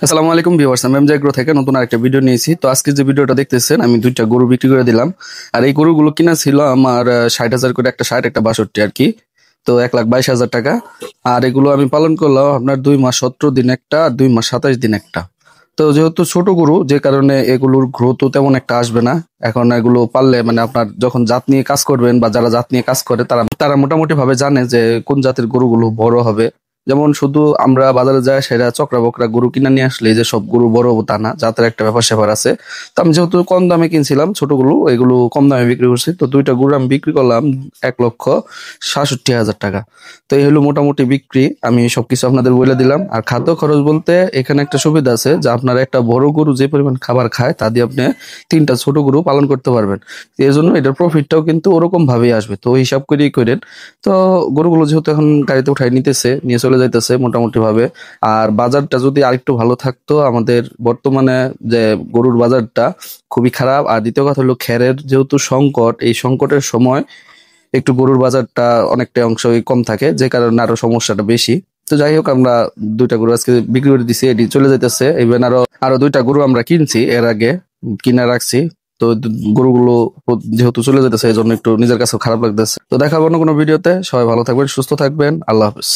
আসসালামু আলাইকুম ভিউয়ার্স, আমি এমজে এগ্রো থেকে নতুন আরেকটা ভিডিও নিয়েছি। তো আজকে যে ভিডিওটা দেখতেছেন, আমি দুইটা গরু বিক্রি করে দিলাম। আর এই গরুগুলো কিনা ছিল আমার 60,000 করে, একটা 60 একটা 62 আর কি। তো 1,22,000 টাকা। আর এগুলো আমি পালন করলাম আপনার 2 মাস 17 দিন একটা, আর 2 মাস 27 দিন একটা। তো যেহেতু ছোট গরু, যে কারণে এগুলোর গ্রোথও তেমন একটা আসবে না। এখন এগুলো পাললে মানে আপনার যখন জাত নিয়ে কাজ করবেন, বা যারা জাত নিয়ে কাজ করে তারা তারা মোটামুটি ভাবে জানে যে কোন জাতের গরুগুলো বড় হবে। যেমন শুধু আমরা বাজারে যাই সেটা চক্রা বকরা গরু কিনা নিয়ে আসলে যে সব গরু বড় হবো তা না, জাতের একটা ব্যাপার স্যাপার আছে। তো আমি যেহেতু কম দামে কিনছিলাম ছোটগুলো, এগুলো কম দামে বিক্রি করছি। তো দুইটা গরু আমি বিক্রি করলাম 1,67,000 টাকা। তো এই হলো মোটামুটি বিক্রি। আমি সবকিছু আপনাদের বলে দিলাম। আর খাদ্য খরচ বলতে এখানে একটা সুবিধা আছে যে আপনার একটা বড় গরু যে পরিমাণ খাবার খায় তা দিয়ে আপনি 3টা ছোট গরু পালন করতে পারবেন। এই জন্য এটার প্রফিটটাও কিন্তু ওরকম ভাবেই আসবে। তো হিসাব করেই করেন। তো গরুগুলো যেহেতু এখন গাড়িতে উঠাই নিতেছে, নিয়ে চলে যাইতেছে মোটামুটি ভাবে। আর বাজারটা যদি আরেকটু ভালো থাকতো, আমাদের বর্তমানে যে গরুর বাজারটা খুবই খারাপ। আর দ্বিতীয় কথা হলো খেরের যেহেতু সংকট, এই সংকটের সময় একটু গরুর বাজারটা অনেকটা অংশই কম থাকে, যে কারণে আরো সমস্যাটা বেশি। তো যাই হোক, আমরা দুইটা গরু আজকে বিক্রি করে দিছি, এটি চলে যাইতেছে। ইভেন আরো আরো দুইটা গরু আমরা কিনছি এর আগে, কিনে রাখছি। তো গরুগুলো যেহেতু চলে যেতেছে, এই জন্য একটু নিজের কাছে খারাপ লাগতেছে। তো দেখাবো অন্য কোনো ভিডিওতে। সবাই ভালো থাকবেন, সুস্থ থাকবেন, আল্লাহ হাফেজ।